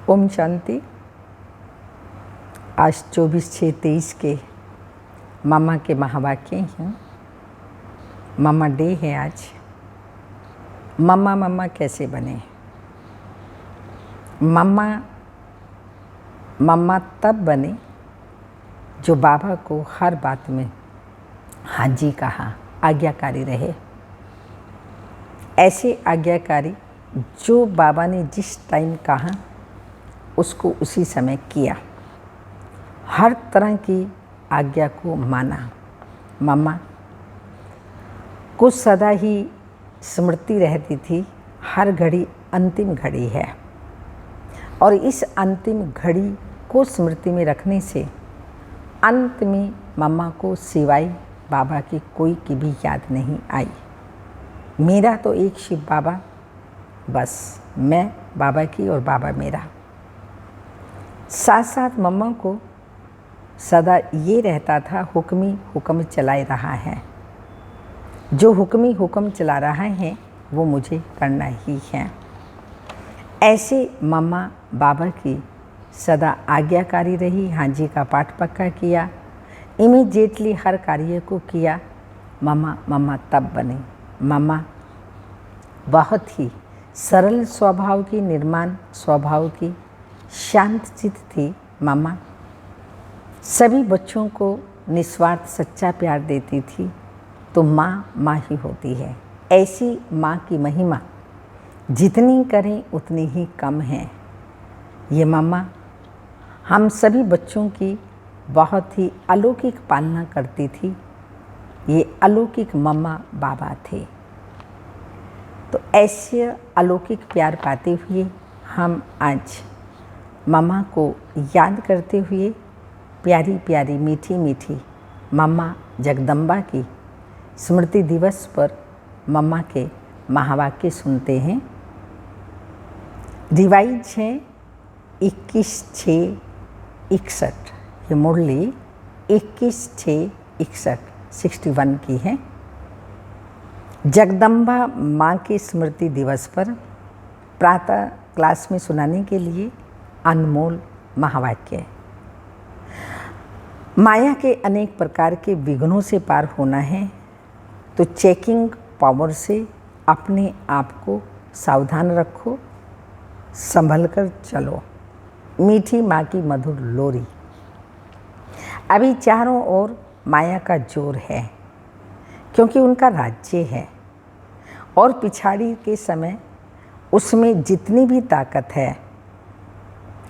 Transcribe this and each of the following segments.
ओम शांति। आज 24/6/23 के मामा के महावाक्य हैं। मामा डे है आज। मामा कैसे बने? मामा तब बने जो बाबा को हर बात में हाँ जी कहा, आज्ञाकारी रहे। ऐसे आज्ञाकारी जो बाबा ने जिस टाइम कहा उसको उसी समय किया, हर तरह की आज्ञा को माना। मामा को सदा ही स्मृति रहती थी, हर घड़ी अंतिम घड़ी है और इस अंतिम घड़ी को स्मृति में रखने से अंत में मामा को सिवाय बाबा की कोई की भी याद नहीं आई। मेरा तो एक शिव बाबा, बस मैं बाबा की और बाबा मेरा। साथ साथ मम्मा को सदा ये रहता था, हुक्मी हुक्म चलाए रहा है। जो हुक्मी हुक्म चला रहा है वो मुझे करना ही है। ऐसे मम्मा बाबा की सदा आज्ञाकारी रही। हाँ जी का पाठ पक्का किया, इमीडिएटली हर कार्य को किया। मम्मा तब बने। मम्मा बहुत ही सरल स्वभाव की, निर्माण स्वभाव की, शांत चित्त थी। मामा सभी बच्चों को निस्वार्थ सच्चा प्यार देती थी। तो माँ ही होती है। ऐसी माँ की महिमा जितनी करें उतनी ही कम है। ये मामा हम सभी बच्चों की बहुत ही अलौकिक पालना करती थी। ये अलौकिक मम्मा बाबा थे। तो ऐसे अलौकिक प्यार पाते हुए हम आज मामा को याद करते हुए प्यारी प्यारी मीठी मीठी मामा जगदम्बा की स्मृति दिवस पर मामा के महावाक्य सुनते हैं। रिवाइज है 21/6/61। ये मुरली 21/6/61 61 की है। जगदम्बा माँ के स्मृति दिवस पर प्रातः क्लास में सुनाने के लिए अनमोल महावाक्य। माया के अनेक प्रकार के विघ्नों से पार होना है तो चेकिंग पावर से अपने आप को सावधान रखो, संभल कर चलो। मीठी माँ की मधुर लोरी। अभी चारों ओर माया का जोर है क्योंकि उनका राज्य है और पिछाड़ी के समय उसमें जितनी भी ताकत है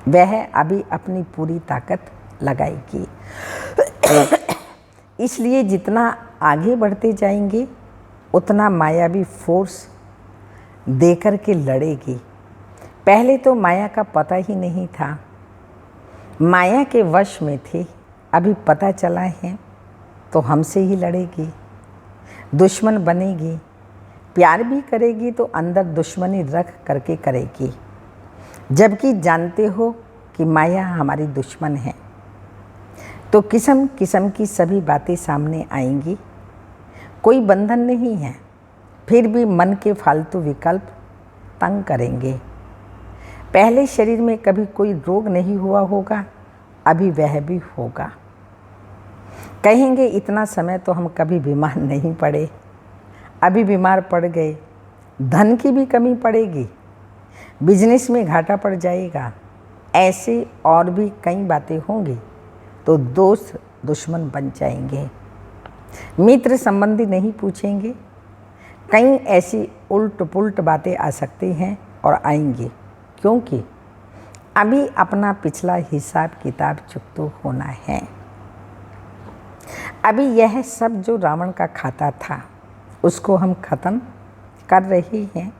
वह अभी अपनी पूरी ताकत लगाएगी। इसलिए जितना आगे बढ़ते जाएंगे उतना मायावी फोर्स देकर के लड़ेगी। पहले तो माया का पता ही नहीं था, माया के वश में थे। अभी पता चला है तो हमसे ही लड़ेगी, दुश्मन बनेगी। प्यार भी करेगी तो अंदर दुश्मनी रख करके करेगी, जबकि जानते हो कि माया हमारी दुश्मन है। तो किस्म किस्म की सभी बातें सामने आएंगी। कोई बंधन नहीं है, फिर भी मन के फालतू विकल्प तंग करेंगे। पहले शरीर में कभी कोई रोग नहीं हुआ होगा, अभी वह भी होगा। कहेंगे इतना समय तो हम कभी बीमार नहीं पड़े, अभी बीमार पड़ गए। धन की भी कमी पड़ेगी, बिजनेस में घाटा पड़ जाएगा। ऐसे और भी कई बातें होंगी तो दोस्त दुश्मन बन जाएंगे। मित्र संबंधी नहीं पूछेंगे। कई ऐसी उल्ट पुल्ट बातें आ सकती हैं और आएंगी, क्योंकि अभी अपना पिछला हिसाब किताब चुकता होना है। अभी यह सब जो रावण का खाता था उसको हम खत्म कर रहे हैं।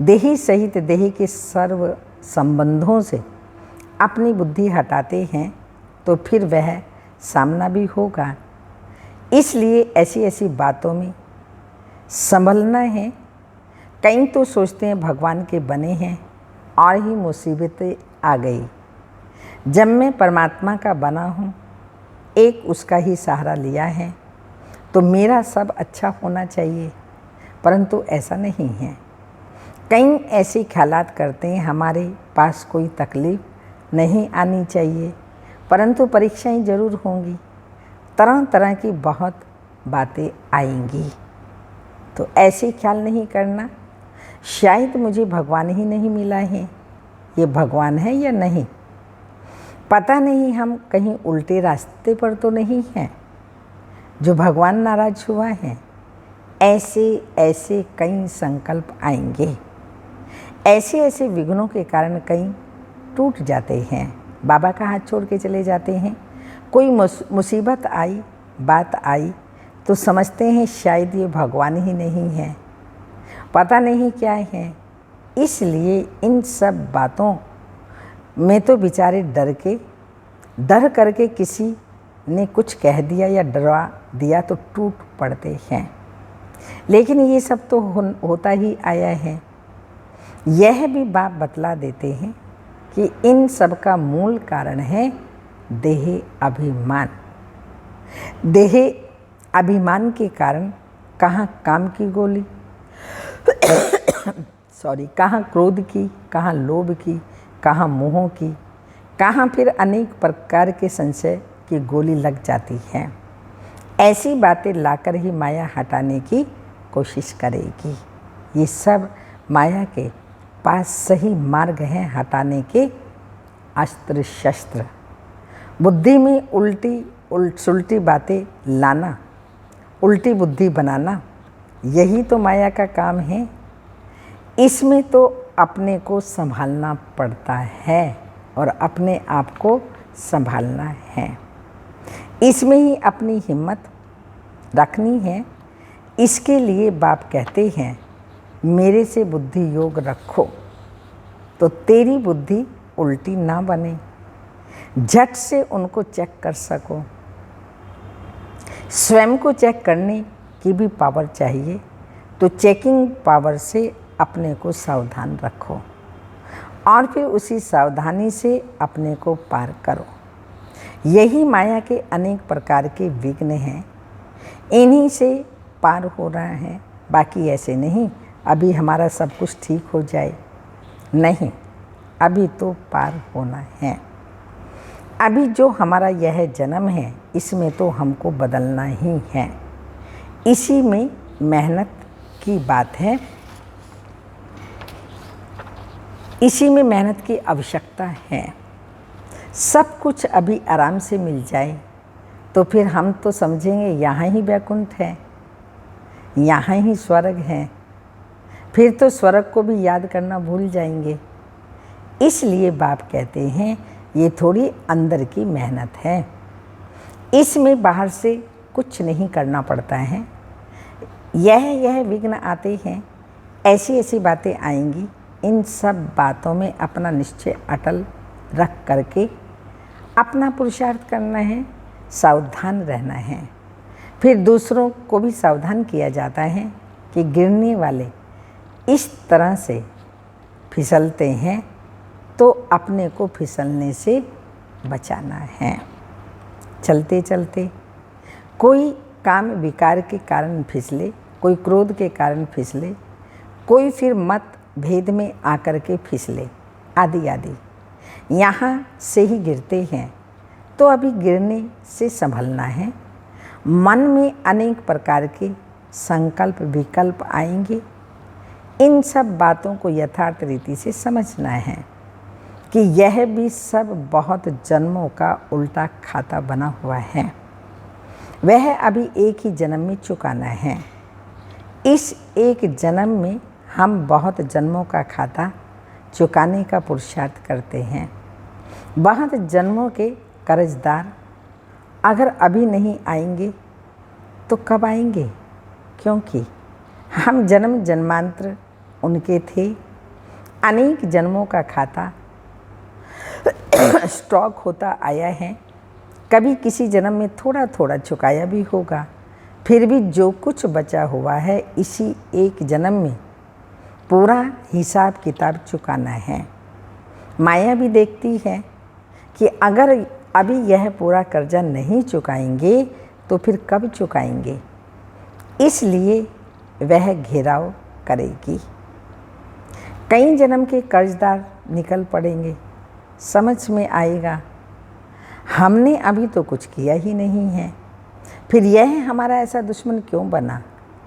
देही सहित देही के सर्व संबंधों से अपनी बुद्धि हटाते हैं तो फिर वह सामना भी होगा। इसलिए ऐसी ऐसी बातों में संभलना है। कई तो सोचते हैं भगवान के बने हैं और ही मुसीबतें आ गई। जब मैं परमात्मा का बना हूँ, एक उसका ही सहारा लिया है तो मेरा सब अच्छा होना चाहिए, परंतु ऐसा नहीं है। कई ऐसे ख्यालात करते हैं हमारे पास कोई तकलीफ़ नहीं आनी चाहिए, परंतु परीक्षाएं ज़रूर होंगी, तरह तरह की बहुत बातें आएंगी। तो ऐसे ख्याल नहीं करना, शायद मुझे भगवान ही नहीं मिला है, ये भगवान है या नहीं, पता नहीं हम कहीं उल्टे रास्ते पर तो नहीं हैं जो भगवान नाराज हुआ है। ऐसे ऐसे कई संकल्प आएंगे, ऐसे ऐसे विघ्नों के कारण कई टूट जाते हैं, बाबा का हाथ छोड़ के चले जाते हैं। कोई मुसीबत आई, बात आई तो समझते हैं शायद ये भगवान ही नहीं है, पता नहीं क्या है। इसलिए इन सब बातों में तो बेचारे डर करके किसी ने कुछ कह दिया या डरा दिया तो टूट पड़ते हैं। लेकिन ये सब तो होता ही आया है। यह भी बाप बतला देते हैं कि इन सब का मूल कारण है देह अभिमान। देह अभिमान के कारण कहाँ काम की गोली कहाँ क्रोध की, कहाँ लोभ की, कहाँ मोह की, कहाँ फिर अनेक प्रकार के संशय की गोली लग जाती है। ऐसी बातें लाकर ही माया हटाने की कोशिश करेगी। ये सब माया के पास सही मार्ग हैं हटाने के अस्त्र शस्त्र। बुद्धि में उल्टी बातें लाना, उल्टी बुद्धि बनाना, यही तो माया का काम है। इसमें तो अपने को संभालना पड़ता है और अपने आप को संभालना है। इसमें ही अपनी हिम्मत रखनी है। इसके लिए बाप कहते हैं मेरे से बुद्धि योग रखो तो तेरी बुद्धि उल्टी ना बने, झट से उनको चेक कर सको। स्वयं को चेक करने की भी पावर चाहिए, तो चेकिंग पावर से अपने को सावधान रखो और फिर उसी सावधानी से अपने को पार करो। यही माया के अनेक प्रकार के विघ्न हैं, इन्हीं से पार हो रहा है। बाकी ऐसे नहीं अभी हमारा सब कुछ ठीक हो जाए, नहीं, अभी तो पार होना है। अभी जो हमारा यह जन्म है इसमें तो हमको बदलना ही है। इसी में मेहनत की बात है, इसी में मेहनत की आवश्यकता है। सब कुछ अभी आराम से मिल जाए तो फिर हम तो समझेंगे यहाँ ही वैकुंठ है, यहाँ ही स्वर्ग है, फिर तो स्वर्ग को भी याद करना भूल जाएंगे। इसलिए बाप कहते हैं ये थोड़ी अंदर की मेहनत है, इसमें बाहर से कुछ नहीं करना पड़ता है। यह विघ्न आते हैं, ऐसी ऐसी बातें आएंगी। इन सब बातों में अपना निश्चय अटल रख करके अपना पुरुषार्थ करना है, सावधान रहना है। फिर दूसरों को भी सावधान किया जाता है कि गिरने वाले इस तरह से फिसलते हैं तो अपने को फिसलने से बचाना है। चलते चलते कोई काम विकार के कारण फिसले, कोई क्रोध के कारण फिसले, कोई फिर मत भेद में आकर के फिसले, आदि आदि यहाँ से ही गिरते हैं। तो अभी गिरने से संभलना है। मन में अनेक प्रकार के संकल्प विकल्प आएंगे। इन सब बातों को यथार्थ रीति से समझना है कि यह भी सब बहुत जन्मों का उल्टा खाता बना हुआ है। वह अभी एक ही जन्म में चुकाना है। इस एक जन्म में हम बहुत जन्मों का खाता चुकाने का पुरुषार्थ करते हैं। बहुत जन्मों के कर्जदार अगर अभी नहीं आएंगे तो कब आएंगे? क्योंकि हम जन्म जन्मांतर उनके थे। अनेक जन्मों का खाता स्टॉक होता आया है। कभी किसी जन्म में थोड़ा थोड़ा चुकाया भी होगा, फिर भी जो कुछ बचा हुआ है इसी एक जन्म में पूरा हिसाब किताब चुकाना है। माया भी देखती है कि अगर अभी यह पूरा कर्जा नहीं चुकाएंगे तो फिर कब चुकाएंगे, इसलिए वह घेराव करेगी। कई जन्म के कर्जदार निकल पड़ेंगे। समझ में आएगा हमने अभी तो कुछ किया ही नहीं है, फिर यह हमारा ऐसा दुश्मन क्यों बना,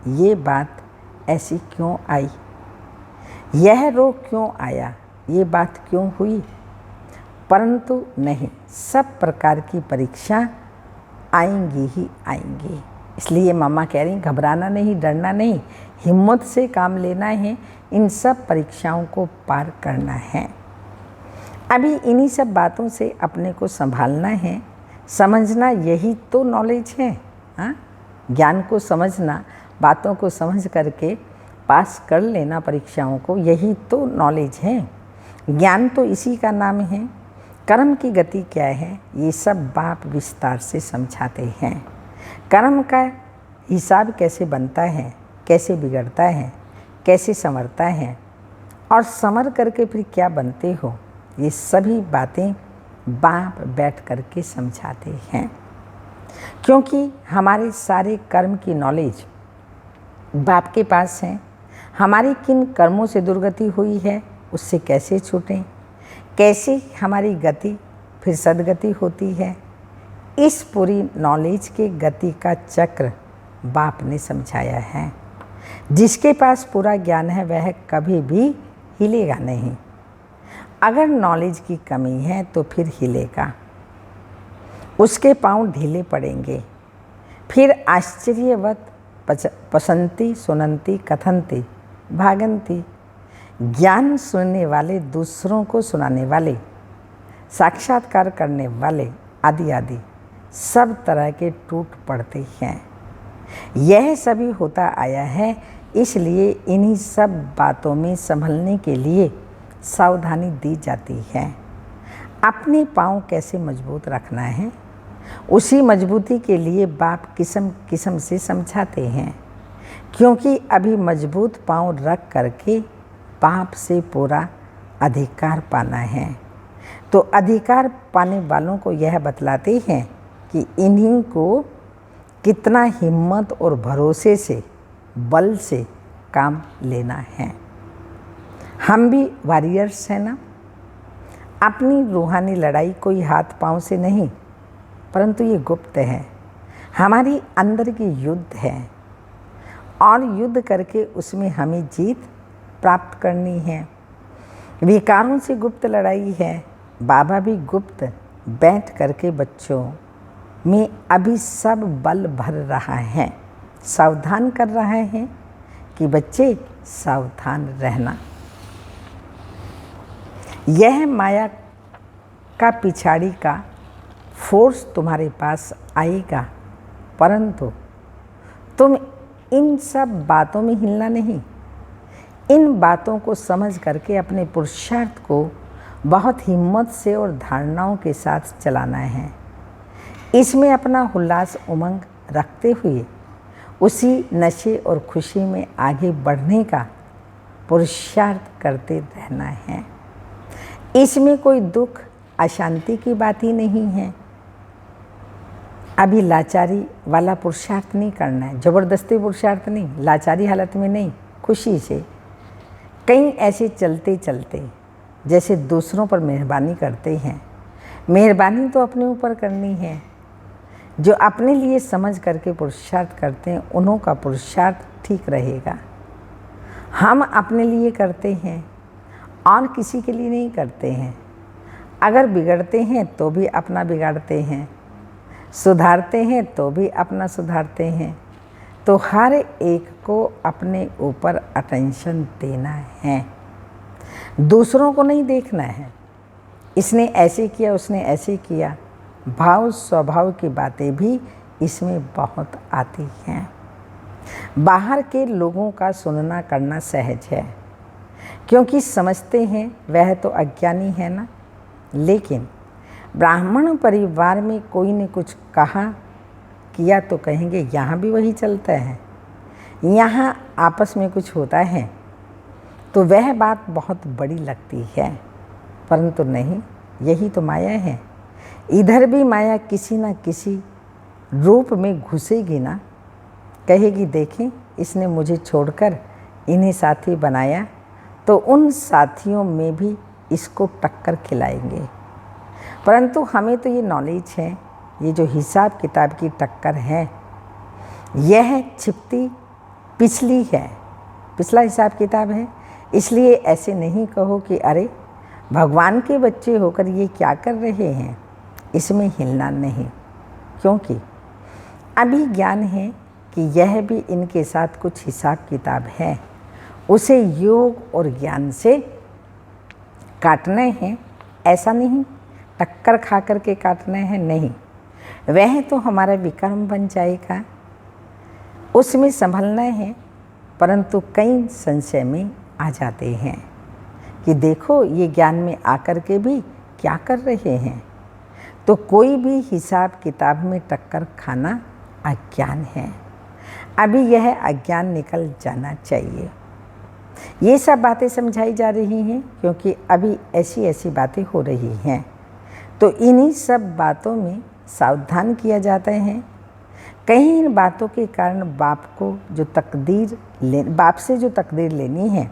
ये बात ऐसी क्यों आई, यह रोग क्यों आया, ये बात क्यों हुई। परंतु नहीं, सब प्रकार की परीक्षा आएंगी ही आएंगी। इसलिए मम्मा कह रही घबराना नहीं, डरना नहीं, हिम्मत से काम लेना है, इन सब परीक्षाओं को पार करना है। अभी इन्हीं सब बातों से अपने को संभालना है, समझना, यही तो नॉलेज है। हाँ, ज्ञान को समझना, बातों को समझ करके पास कर लेना परीक्षाओं को, यही तो नॉलेज है। ज्ञान तो इसी का नाम है। कर्म की गति क्या है, ये सब बाप विस्तार से समझाते हैं। कर्म का हिसाब कैसे बनता है, कैसे बिगड़ता है, कैसे संवरता है, और संवर करके फिर क्या बनते हो, ये सभी बातें बाप बैठ करके समझाते हैं। क्योंकि हमारे सारे कर्म की नॉलेज बाप के पास है। हमारी किन कर्मों से दुर्गति हुई है, उससे कैसे छूटें, कैसे हमारी गति फिर सदगति होती है, इस पूरी नॉलेज के गति का चक्र बाप ने समझाया है। जिसके पास पूरा ज्ञान है वह कभी भी हिलेगा नहीं। अगर नॉलेज की कमी है तो फिर हिलेगा, उसके पांव ढीले पड़ेंगे। फिर आश्चर्यवत पसंती सुनंती कथनती भागंती, ज्ञान सुनने वाले, दूसरों को सुनाने वाले, साक्षात्कार करने वाले आदि आदि सब तरह के टूट पड़ते हैं। यह सभी होता आया है, इसलिए इन्हीं सब बातों में संभलने के लिए सावधानी दी जाती है। अपने पांव कैसे मजबूत रखना है, उसी मजबूती के लिए बाप किस्म किस्म से समझाते हैं। क्योंकि अभी मजबूत पांव रख करके बाप से पूरा अधिकार पाना है, तो अधिकार पाने वालों को यह बतलाते हैं कि इन्हीं को कितना हिम्मत और भरोसे से, बल से काम लेना है। हम भी वॉरियर्स हैं ना। अपनी रूहानी लड़ाई कोई हाथ पांव से नहीं, परंतु ये गुप्त है, हमारी अंदर की युद्ध है, और युद्ध करके उसमें हमें जीत प्राप्त करनी है। विकारों से गुप्त लड़ाई है। बाबा भी गुप्त बैठ करके बच्चों में अभी सब बल भर रहा है, सावधान कर रहा है कि बच्चे सावधान रहना। यह माया का पिछाड़ी का फोर्स तुम्हारे पास आएगा, परंतु तुम इन सब बातों में हिलना नहीं। इन बातों को समझ करके अपने पुरुषार्थ को बहुत हिम्मत से और धारणाओं के साथ चलाना है। इसमें अपना उल्लास उमंग रखते हुए उसी नशे और खुशी में आगे बढ़ने का पुरुषार्थ करते रहना है। इसमें कोई दुख अशांति की बात ही नहीं है। अभी लाचारी वाला पुरुषार्थ नहीं करना है, ज़बरदस्ती पुरुषार्थ नहीं, लाचारी हालत में नहीं, खुशी से। कहीं ऐसे चलते चलते जैसे दूसरों पर मेहरबानी करते हैं। मेहरबानी तो अपने ऊपर करनी है। जो अपने लिए समझ करके पुरुषार्थ करते हैं उन्हों का पुरुषार्थ ठीक रहेगा। हम अपने लिए करते हैं और किसी के लिए नहीं करते हैं। अगर बिगड़ते हैं तो भी अपना बिगाड़ते हैं, सुधारते हैं तो भी अपना सुधारते हैं। तो हर एक को अपने ऊपर अटेंशन देना है, दूसरों को नहीं देखना है। इसने ऐसे किया, उसने ऐसे किया, भाव स्वभाव की बातें भी इसमें बहुत आती हैं। बाहर के लोगों का सुनना करना सहज है, क्योंकि समझते हैं वह तो अज्ञानी है ना। लेकिन ब्राह्मण परिवार में कोई ने कुछ कहा किया तो कहेंगे यहाँ भी वही चलता है, यहाँ आपस में कुछ होता है, तो वह बात बहुत बड़ी लगती है। परंतु नहीं, यही तो माया है। इधर भी माया किसी न किसी रूप में घुसेगी ना, कहेगी देखें इसने मुझे छोड़कर इन्हें साथी बनाया तो उन साथियों में भी इसको टक्कर खिलाएंगे। परंतु हमें तो ये नॉलेज है, ये जो हिसाब किताब की टक्कर है यह छिपती पिछली है, पिछला हिसाब किताब है। इसलिए ऐसे नहीं कहो कि अरे भगवान के बच्चे होकर ये क्या कर रहे हैं, इसमें हिलना नहीं। क्योंकि अभी ज्ञान है कि यह भी इनके साथ कुछ हिसाब किताब है, उसे योग और ज्ञान से काटने हैं। ऐसा नहीं टक्कर खा कर के काटने हैं, नहीं, वह तो हमारा विक्रम बन जाएगा, उसमें संभलना है। परंतु कई संशय में आ जाते हैं कि देखो ये ज्ञान में आकर के भी क्या कर रहे हैं। तो कोई भी हिसाब किताब में टक्कर खाना अज्ञान है। अभी यह अज्ञान निकल जाना चाहिए। ये सब बातें समझाई जा रही हैं क्योंकि अभी ऐसी ऐसी बातें हो रही हैं। तो इन्हीं सब बातों में सावधान किया जाता है। कहीं इन बातों के कारण बाप से जो तकदीर लेनी है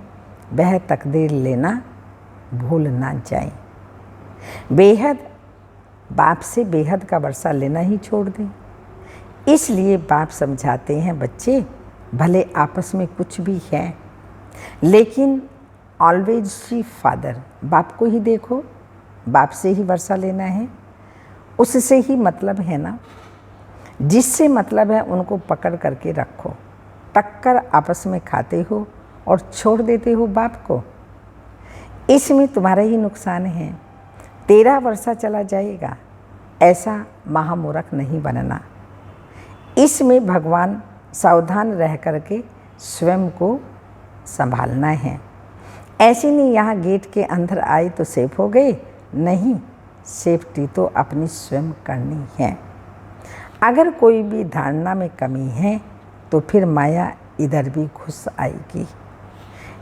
वह तकदीर लेना भूल ना जाए। बाप से बेहद का वर्षा लेना ही छोड़ दें। इसलिए बाप समझाते हैं, बच्चे भले आपस में कुछ भी है लेकिन ऑलवेज सी फादर, बाप को ही देखो, बाप से ही वर्षा लेना है, उससे ही मतलब है ना। जिससे मतलब है उनको पकड़ करके रखो। टक्कर आपस में खाते हो और छोड़ देते हो बाप को, इसमें तुम्हारा ही नुकसान है। तेरा वर्षा चला जाएगा, ऐसा महामूर्ख नहीं बनना। इसमें भगवान सावधान रह करके स्वयं को संभालना है। ऐसे नहीं यहाँ गेट के अंदर आए तो सेफ हो गए, नहीं, सेफ्टी तो अपनी स्वयं करनी है। अगर कोई भी धारणा में कमी है तो फिर माया इधर भी घुस आएगी,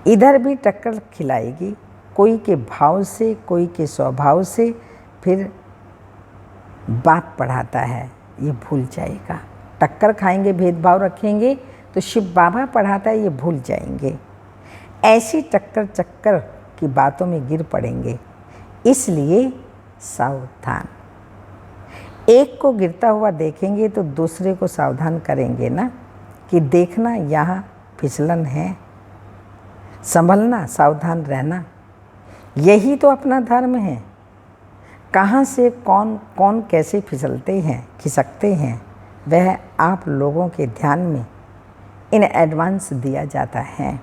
इधर भी टक्कर खिलाएगी, कोई के भाव से, कोई के स्वभाव से। फिर बाप पढ़ाता है ये भूल जाएगा। टक्कर खाएंगे, भेदभाव रखेंगे तो शिव बाबा पढ़ाता है ये भूल जाएंगे। ऐसी टक्कर चक्कर की बातों में गिर पड़ेंगे। इसलिए सावधान। एक को गिरता हुआ देखेंगे तो दूसरे को सावधान करेंगे ना कि देखना यहाँ फिसलन है, संभलना, सावधान रहना। यही तो अपना धर्म है। कहाँ से कौन कौन कैसे फिसलते हैं, खिसकते हैं, वह आप लोगों के ध्यान में इन एडवांस दिया जाता है।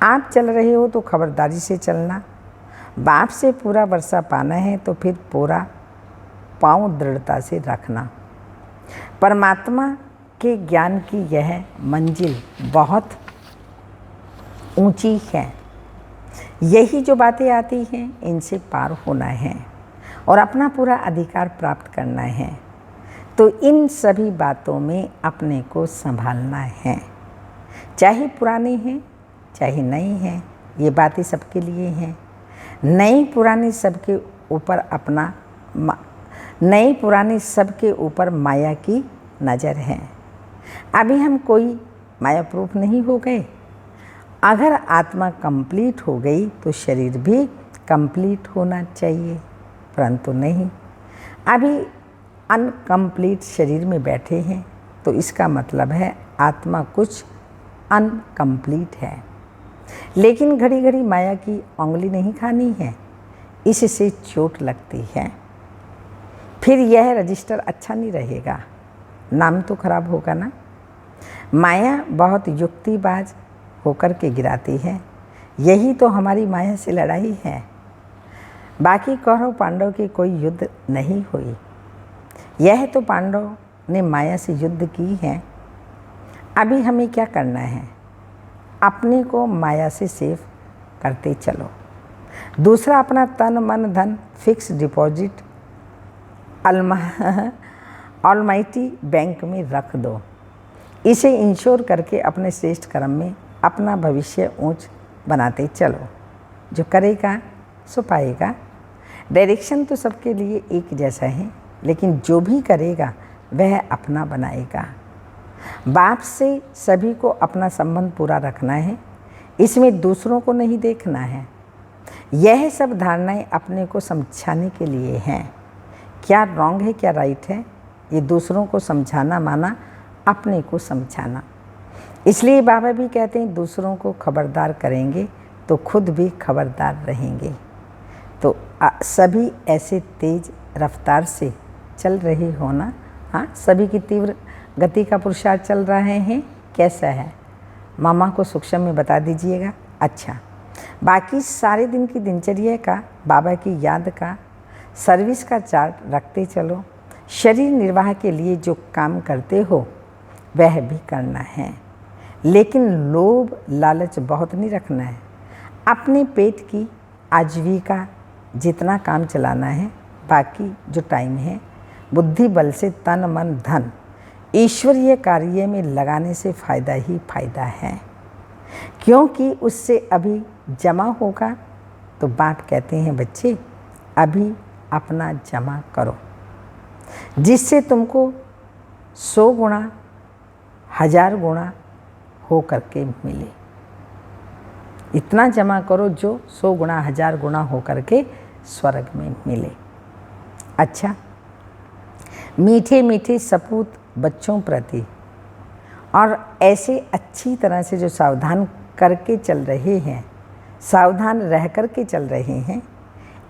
आप चल रहे हो तो खबरदारी से चलना। बाप से पूरा वर्षा पाना है तो फिर पूरा पांव दृढ़ता से रखना। परमात्मा के ज्ञान की यह मंजिल बहुत ऊंची है। यही जो बातें आती हैं इनसे पार होना है और अपना पूरा अधिकार प्राप्त करना है। तो इन सभी बातों में अपने को संभालना है, चाहे पुरानी है चाहे नई है। ये बातें सबके लिए हैं। नई पुरानी सबके ऊपर माया की नज़र है। अभी हम कोई माया प्रूफ नहीं हो गए। अगर आत्मा कंप्लीट हो गई तो शरीर भी कंप्लीट होना चाहिए, परंतु नहीं। अभी अनकम्प्लीट शरीर में बैठे हैं तो इसका मतलब है आत्मा कुछ अनकम्प्लीट है। लेकिन घड़ी घड़ी माया की उंगली नहीं खानी है, इससे चोट लगती है। फिर यह रजिस्टर अच्छा नहीं रहेगा, नाम तो खराब होगा ना। माया बहुत युक्तिबाज होकर के गिराती है। यही तो हमारी माया से लड़ाई है। बाकी कौरव पांडव की कोई युद्ध नहीं हुई, यह तो पांडव ने माया से युद्ध की है। अभी हमें क्या करना है, अपने को माया से सेफ करते चलो। दूसरा, अपना तन मन धन फिक्स डिपॉजिट ऑलमाइटी बैंक में रख दो। इसे इंश्योर करके अपने श्रेष्ठ कर्म में अपना भविष्य ऊंच बनाते चलो। जो करेगा सो पाएगा। डायरेक्शन तो सबके लिए एक जैसा है, लेकिन जो भी करेगा वह अपना बनाएगा। बाप से सभी को अपना संबंध पूरा रखना है। इसमें दूसरों को नहीं देखना है। यह सब धारणाएं अपने को समझाने के लिए हैं। क्या रॉन्ग है क्या राइट है, ये दूसरों को समझाना माना अपने को समझाना। इसलिए बाबा भी कहते हैं दूसरों को खबरदार करेंगे तो खुद भी खबरदार रहेंगे। तो सभी ऐसे तेज रफ्तार से चल रहे हो ना? हाँ, सभी की तीव्र गति का पुरुषार्थ चल रहे हैं। कैसा है मामा को सूक्ष्म में बता दीजिएगा। अच्छा, बाकी सारे दिन की दिनचर्या का, बाबा की याद का, सर्विस का चार्ट रखते चलो। शरीर निर्वाह के लिए जो काम करते हो वह भी करना है, लेकिन लोभ लालच बहुत नहीं रखना है। अपने पेट की आजीविका जितना काम चलाना है, बाकी जो टाइम है बुद्धि बल से तन मन धन ईश्वरीय कार्य में लगाने से फ़ायदा ही फ़ायदा है, क्योंकि उससे अभी जमा होगा। तो बाप कहते हैं बच्चे अभी अपना जमा करो, जिससे तुमको 100 गुना 1000 गुना हो करके मिले। इतना जमा करो जो 100 गुना 1000 गुना हो करके स्वर्ग में मिले। अच्छा, मीठे मीठे सपूत बच्चों प्रति और ऐसे अच्छी तरह से जो सावधान करके चल रहे हैं, सावधान रह करके चल रहे हैं,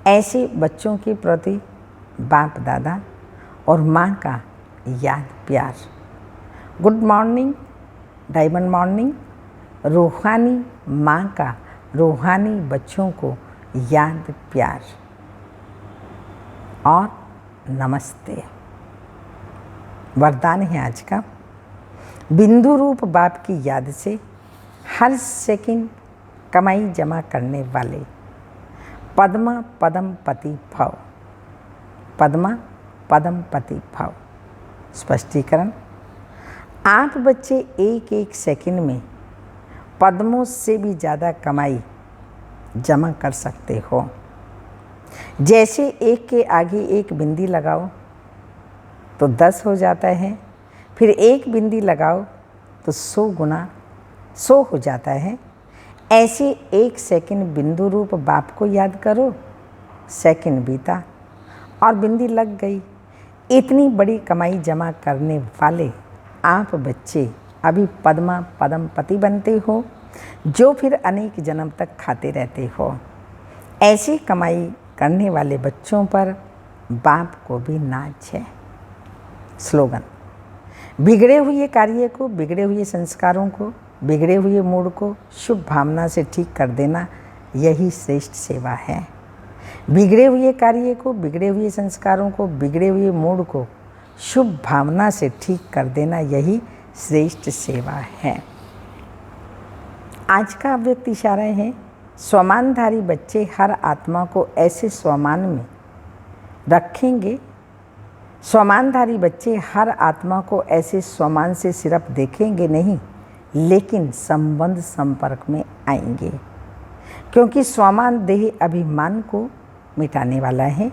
ऐसे बच्चों के प्रति बाप दादा और माँ का याद प्यार। Good morning, diamond morning. रूहानी माँ का रूहानी बच्चों को याद प्यार और नमस्ते। वरदान है आज का, बिंदु रूप बाप की याद से हर सेकंड कमाई जमा करने वाले पद्मा पदम पति भव। पद्मा पदम पति भव। स्पष्टीकरण, आप बच्चे एक एक सेकंड में पद्मों से भी ज़्यादा कमाई जमा कर सकते हो। जैसे एक के आगे एक बिंदी लगाओ तो 10 हो जाता है, फिर एक बिंदी लगाओ तो 100 गुना 100 हो जाता है। ऐसे एक सेकंड बिंदु रूप बाप को याद करो, सेकंड बीता और बिंदी लग गई। इतनी बड़ी कमाई जमा करने वाले आप बच्चे अभी पद्मा पदम पति बनते हो, जो फिर अनेक जन्म तक खाते रहते हो। ऐसी कमाई करने वाले बच्चों पर बाप को भी नाज है। स्लोगन, बिगड़े हुए कार्य को, बिगड़े हुए संस्कारों को, बिगड़े हुए मूड को शुभ भावना से ठीक कर देना, यही श्रेष्ठ सेवा है। बिगड़े हुए कार्य को, बिगड़े हुए संस्कारों को, बिगड़े हुए मूड को शुभ भावना से ठीक कर देना, यही श्रेष्ठ सेवा है। आज का अव्यक्त इशारा है, स्वमानधारी बच्चे हर आत्मा को ऐसे स्वमान में रखेंगे। स्वमानधारी बच्चे हर आत्मा को ऐसे स्वमान से सिर्फ देखेंगे नहीं, लेकिन संबंध संपर्क में आएंगे, क्योंकि स्वमान देह अभिमान को मिटाने वाला है।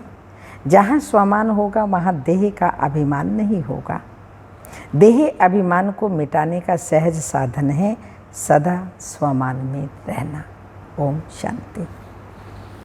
जहाँ स्वमान होगा वहाँ देह का अभिमान नहीं होगा। देह अभिमान को मिटाने का सहज साधन है सदा स्वमान में रहना। ओम शांति।